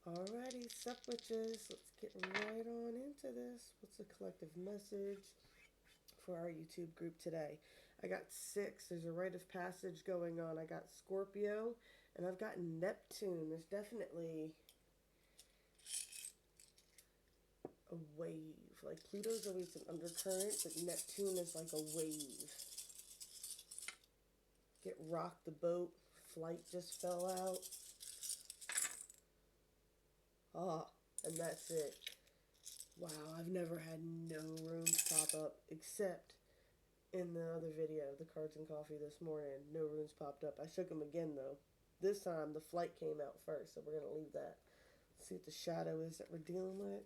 Alrighty, sup witches. Let's get right on into this. What's the collective message for our YouTube group today? I got six. There's a rite of passage going on. I got Scorpio and I've got Neptune. There's definitely a wave. Like Pluto's always an undercurrent, but Neptune is like a wave. Get rocked the boat. Flight just fell out. Ah, and that's it. Wow, I've never had no rooms pop up except in the other video, the cards and coffee this morning. No runes popped up. I shook them again though. This time the flight came out first, so we're gonna leave that. Let's see what the shadow is that we're dealing with.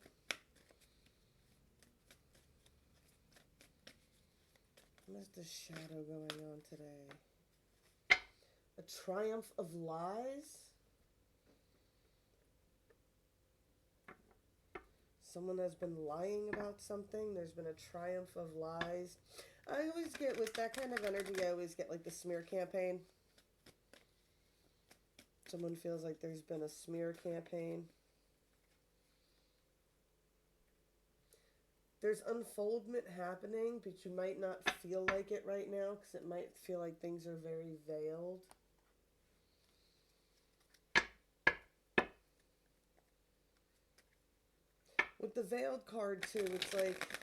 What's the shadow going on today? A triumph of lies? Someone has been lying about something. There's been a triumph of lies. I always get, with that kind of energy, I always get like the smear campaign. Someone feels like there's been a smear campaign. There's unfoldment happening, but you might not feel like it right now because it might feel like things are very veiled. With the veiled card too, it's like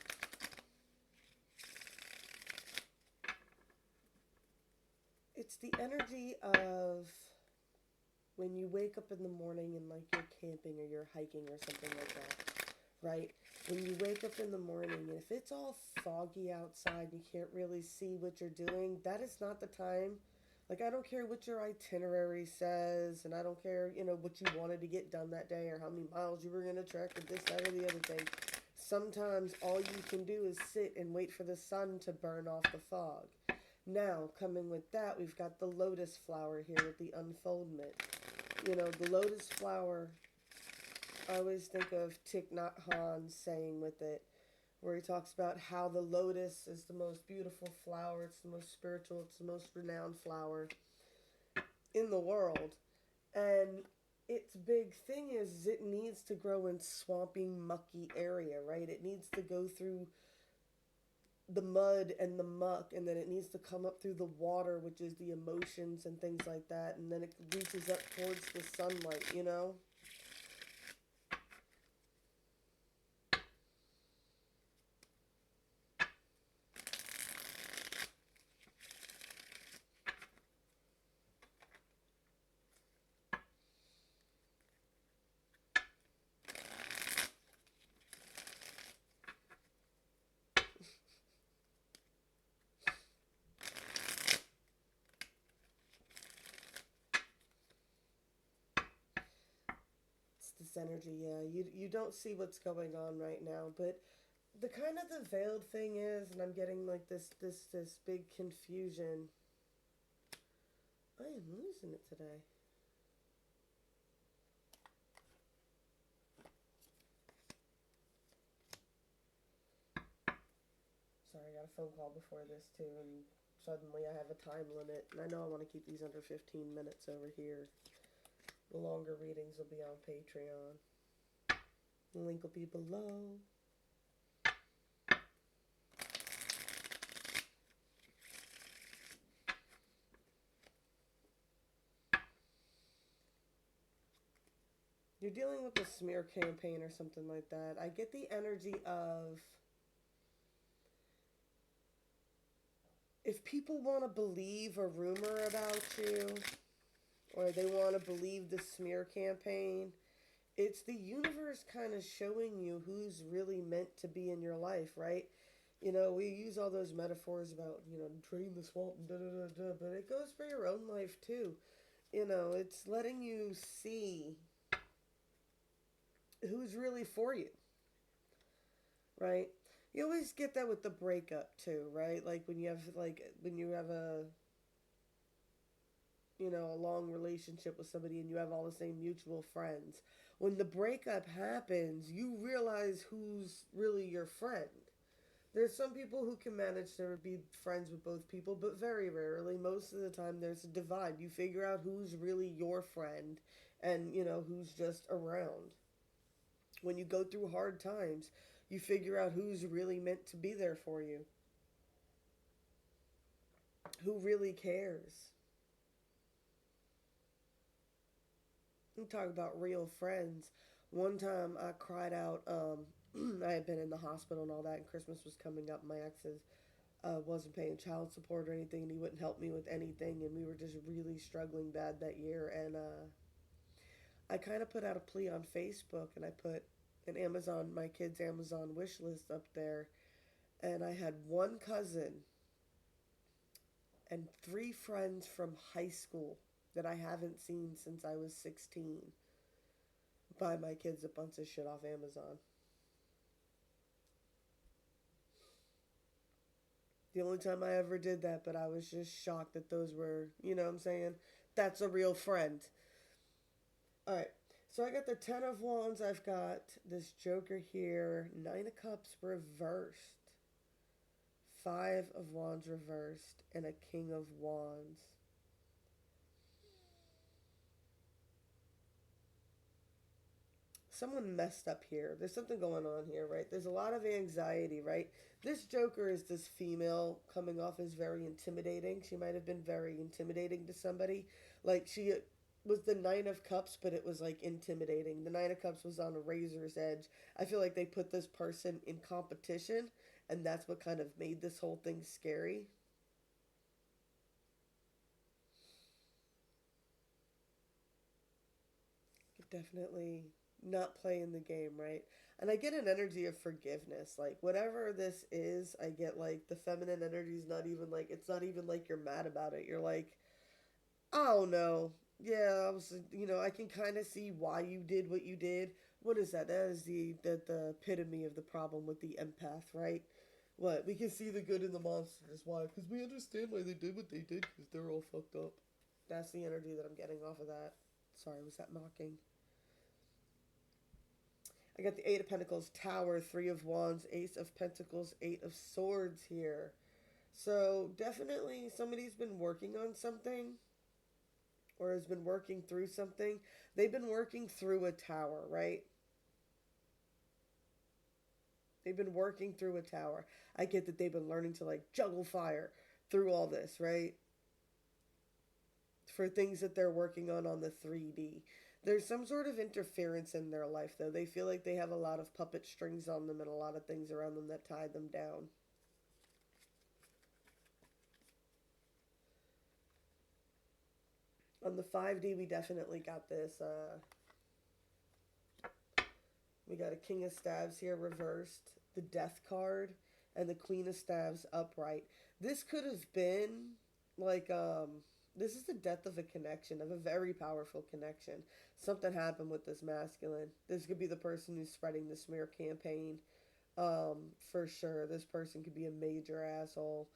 it's the energy of when you wake up in the morning and like you're camping or you're hiking or something like that, right? When you wake up in the morning and if it's all foggy outside, you can't really see what you're doing, that is not the time. Like, I don't care what your itinerary says, and I don't care, what you wanted to get done that day or how many miles you were going to trek or this, that, or the other thing. Sometimes all you can do is sit and wait for the sun to burn off the fog. Now, coming with that, we've got the lotus flower here with the unfoldment. The lotus flower, I always think of Thich Nhat Hanh saying with it, where he talks about how the lotus is the most beautiful flower, it's the most spiritual, it's the most renowned flower in the world. And its big thing is it needs to grow in swampy, mucky area, right? It needs to go through the mud and the muck, and then it needs to come up through the water, which is the emotions and things like that, and then it reaches up towards the sunlight. It's this energy, yeah. You don't see what's going on right now, but the kind of the veiled thing is, and I'm getting like this big confusion. I am losing it today. Sorry, I got a phone call before this too, and suddenly I have a time limit, and I know I want to keep these under 15 minutes over here. The longer readings will be on Patreon. The link will be below. You're dealing with a smear campaign or something like that. I get the energy of if people want to believe a rumor about you or they want to believe the smear campaign, it's the universe kind of showing you who's really meant to be in your life, right? We use all those metaphors about, drain the swamp, da da da da, but it goes for your own life too. It's letting you see who's really for you, right? You always get that with the breakup too, right? Like when you have a long relationship with somebody and you have all the same mutual friends. When the breakup happens, you realize who's really your friend. There's some people who can manage to be friends with both people, but very rarely. Most of the time, there's a divide. You figure out who's really your friend, and, who's just around. When you go through hard times, you figure out who's really meant to be there for you, who really cares. You talk about real friends. One time I cried out. I had been in the hospital and all that, and Christmas was coming up. My ex wasn't paying child support or anything, and he wouldn't help me with anything, and we were just really struggling bad that year. And I kind of put out a plea on Facebook, and I put my kids' Amazon wish list up there, and I had one cousin and three friends from high school that I haven't seen since I was 16 buy my kids a bunch of shit off Amazon. The only time I ever did that, but I was just shocked that those were, you know what I'm saying? That's a real friend. All right. So I got the 10 of Wands. I've got this Joker here. 9 of Cups reversed. 5 of Wands reversed. And a King of Wands. Someone messed up here. There's something going on here, right? There's a lot of anxiety, right? This Joker is this female coming off as very intimidating. She might have been very intimidating to somebody. Like, she was the 9 of Cups, but it was like intimidating. The 9 of Cups was on a razor's edge. I feel like they put this person in competition, and that's what kind of made this whole thing scary. Definitely not playing the game right. And I get an energy of forgiveness. Like, whatever this is, I get like the feminine energy is not even like, it's not even like you're mad about it. You're like, oh no. Yeah, I was, I can kind of see why you did what you did. What is that? That is the epitome of the problem with the empath, right? What? We can see the good in the monsters. Why? Because we understand why they did what they did because they're all fucked up. That's the energy that I'm getting off of that. Sorry, was that mocking? I got the 8 of Pentacles, Tower, 3 of Wands, Ace of Pentacles, 8 of Swords here. So definitely somebody's been working on something or has been working through something. They've been working through a tower, right? They've been working through a tower. I get that they've been learning to like juggle fire through all this, right? For things that they're working on the 3D. There's some sort of interference in their life, though. They feel like they have a lot of puppet strings on them and a lot of things around them that tie them down. On the 5D, we definitely got this. We got a King of Staves here reversed, the Death card, and the Queen of Staves upright. This could have been like this is the death of a connection, of a very powerful connection. Something happened with this masculine. This could be the person who's spreading the smear campaign. For sure, this person could be a major asshole.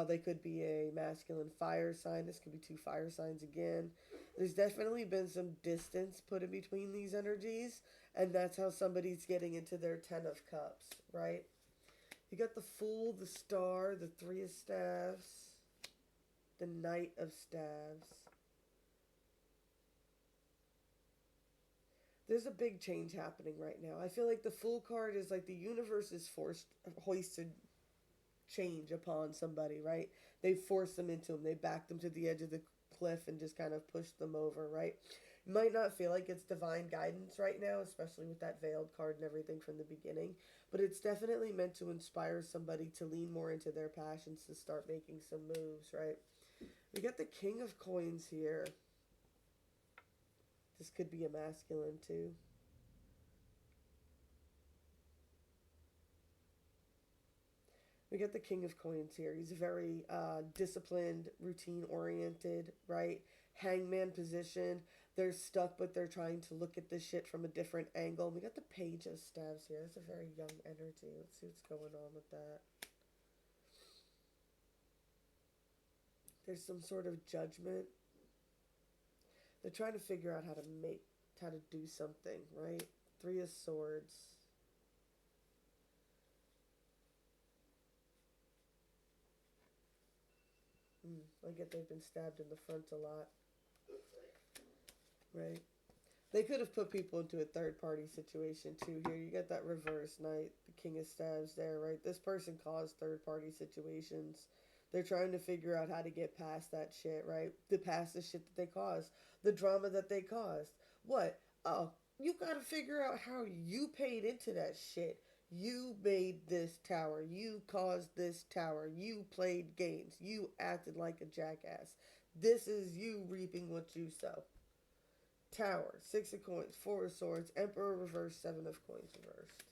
They could be a masculine fire sign. This could be 2 fire signs again. There's definitely been some distance put in between these energies, and that's how somebody's getting into their 10 of Cups, right? You got the Fool, the Star, the 3 of Staves, the Knight of Staves. There's a big change happening right now. I feel like the Fool card is like the universe is hoisted change upon somebody, right? They forced them into them. They backed them to the edge of the cliff and just kind of pushed them over, right? You might not feel like it's divine guidance right now, especially with that veiled card and everything from the beginning, but it's definitely meant to inspire somebody to lean more into their passions, to start making some moves, right? We got the King of Coins here. This could be a masculine too. We get the King of Coins here. He's very disciplined, routine oriented, right? Hangman position. They're stuck, but they're trying to look at this shit from a different angle. We got the Page of Staves here. That's a very young energy. Let's see what's going on with that. There's some sort of judgment. They're trying to figure out how to do something, right? 3 of Swords. I get they've been stabbed in the front a lot. Right. They could have put people into a third party situation too here. You got that reverse knight, the king of staves there, right? This person caused third party situations. They're trying to figure out how to get past that shit, right? To past the shit that they caused. The drama that they caused. What? Oh, you gotta figure out how you paid into that shit. You made this tower. You caused this tower. You played games. You acted like a jackass. This is you reaping what you sow. Tower, six of coins, four of swords, emperor reversed, seven of coins reversed.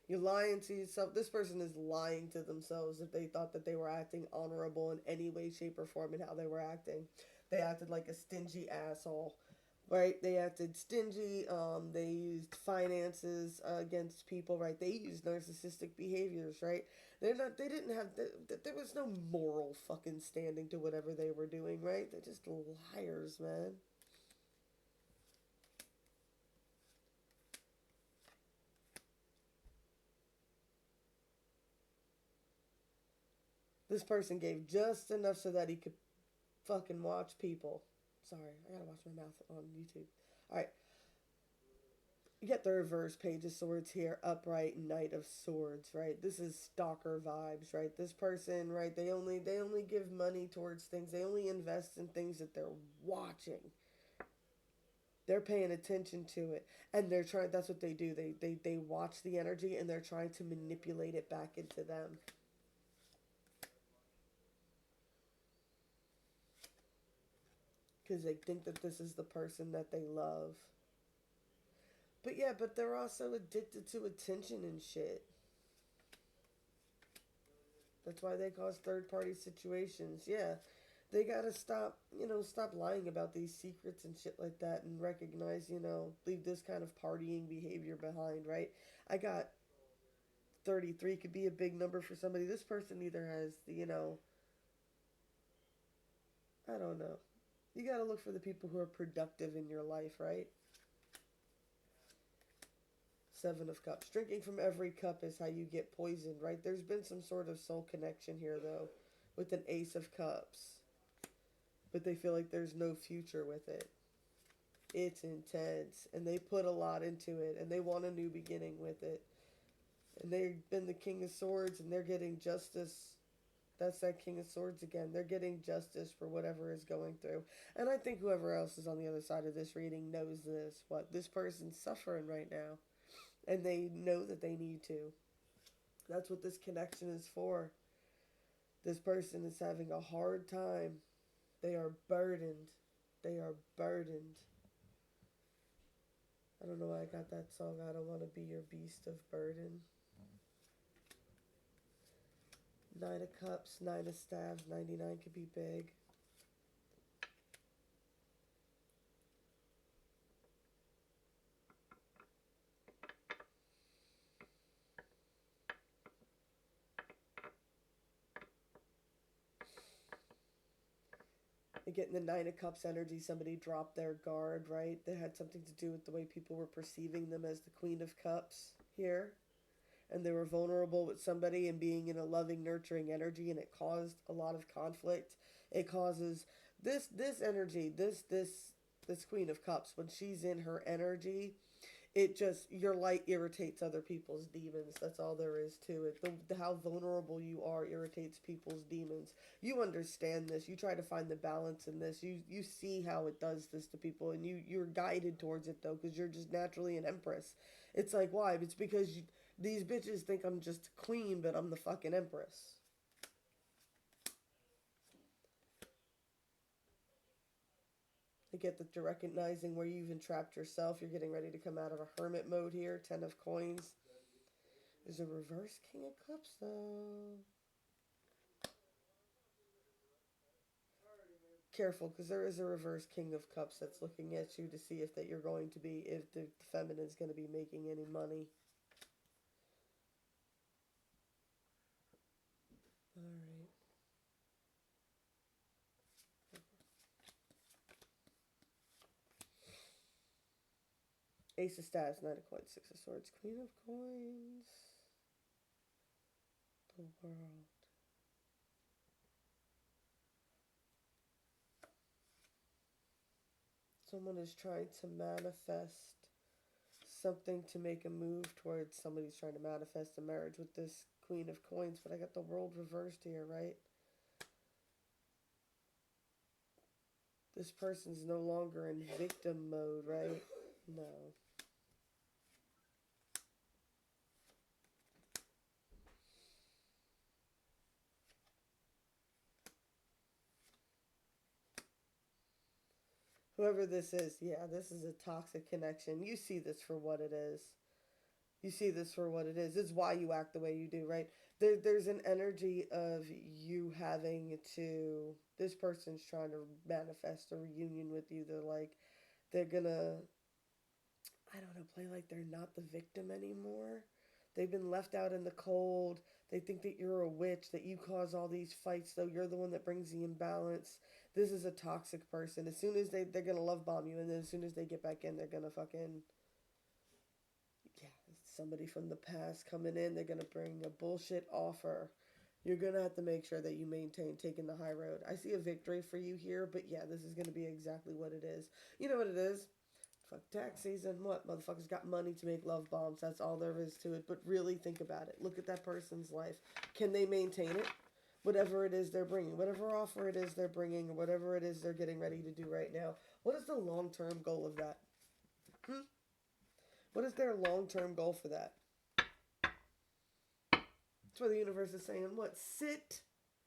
You're lying to yourself. This person is lying to themselves if they thought that they were acting honorable in any way, shape, or form in how they were acting. They acted like a stingy asshole, right? They acted stingy. They used finances against people, right? They used narcissistic behaviors, right? They're not. They didn't have. There was no moral fucking standing to whatever they were doing, right? They're just liars, man. This person gave just enough so that he could fucking watch people. Sorry, I gotta watch my mouth on YouTube. Alright, you get the reverse page of swords here, upright knight of swords, right? This is stalker vibes, right? This person, right, they only give money towards things, they only invest in things that they're watching. They're paying attention to it. And they're trying that's what they do. They watch the energy and they're trying to manipulate it back into them. Because they think that this is the person that they love. But yeah, but they're also addicted to attention and shit. That's why they cause third party situations. Yeah. They gotta stop, stop lying about these secrets and shit like that and recognize, leave this kind of partying behavior behind, right? I got 33 could be a big number for somebody. This person either has the, I don't know. You gotta look for the people who are productive in your life, right? Seven of Cups. Drinking from every cup is how you get poisoned, right? There's been some sort of soul connection here, though, with an Ace of Cups. But they feel like there's no future with it. It's intense, and they put a lot into it, and they want a new beginning with it. And they've been the King of Swords, and they're getting justice. That's that King of Swords again. They're getting justice for whatever is going through. And I think whoever else is on the other side of this reading knows this. What? This person's suffering right now. And they know that they need to. That's what this connection is for. This person is having a hard time. They are burdened. They are burdened. I don't know why I got that song. I don't want to be your beast of burden. Nine of Cups, Nine of Staves, 99 could be big. And getting the Nine of Cups energy, somebody dropped their guard, right? That had something to do with the way people were perceiving them as the Queen of Cups here. And they were vulnerable with somebody and being in a loving, nurturing energy, and it caused a lot of conflict. It causes this energy, this Queen of Cups, when she's in her energy, it just your light irritates other people's demons. That's all there is to it. How vulnerable you are irritates people's demons. You understand this. You try to find the balance in this. You see how it does this to people, and you're guided towards it though, because you're just naturally an empress. It's like, why? It's because these bitches think I'm just a queen, but I'm the fucking empress. You get that you're recognizing where you even trapped yourself. You're getting ready to come out of a hermit mode here. 10 of coins. There's a reverse King of Cups, though. Careful, because there is a reverse King of Cups that's looking at you to see if that you're going to be, if the feminine's going to be making any money. Alright. Ace of Staves, Knight of Coins, Six of Swords, Queen of Coins. The World. Someone is trying to manifest something to make a move towards somebody's trying to manifest a marriage with this Queen of Coins, but I got the World reversed here, right? This person's no longer in victim mode, right? No. Whoever this is, yeah, this is a toxic connection. You see this for what it is. You see this for what it is. It's why you act the way you do, right? There's an energy of you having to. This person's trying to manifest a reunion with you. They're gonna, I don't know, play like they're not the victim anymore. They've been left out in the cold. They think that you're a witch, that you cause all these fights, though you're the one that brings the imbalance. This is a toxic person. As soon as they're gonna love bomb you, and then as soon as they get back in, they're gonna fucking, yeah, somebody from the past coming in. They're gonna bring a bullshit offer. You're gonna have to make sure that you maintain taking the high road. I see a victory for you here, but yeah, this is gonna be exactly what it is. You know what it is? Fuck tax season. What? Motherfuckers got money to make love bombs. That's all there is to it. But really think about it. Look at that person's life. Can they maintain it? Whatever it is they're bringing, whatever offer it is they're bringing, or whatever it is they're getting ready to do right now. What is the long-term goal of that? Hmm? What is their long-term goal for that? That's why the universe is saying, what? Sit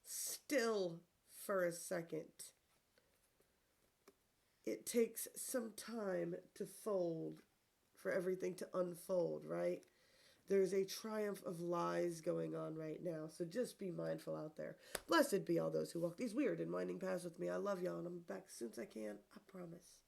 still for a second. It takes some time to fold, for everything to unfold, right? There's a triumph of lies going on right now, so just be mindful out there. Blessed be all those who walk these weird and winding paths with me. I love y'all, and I'm back as soon as I can. I promise.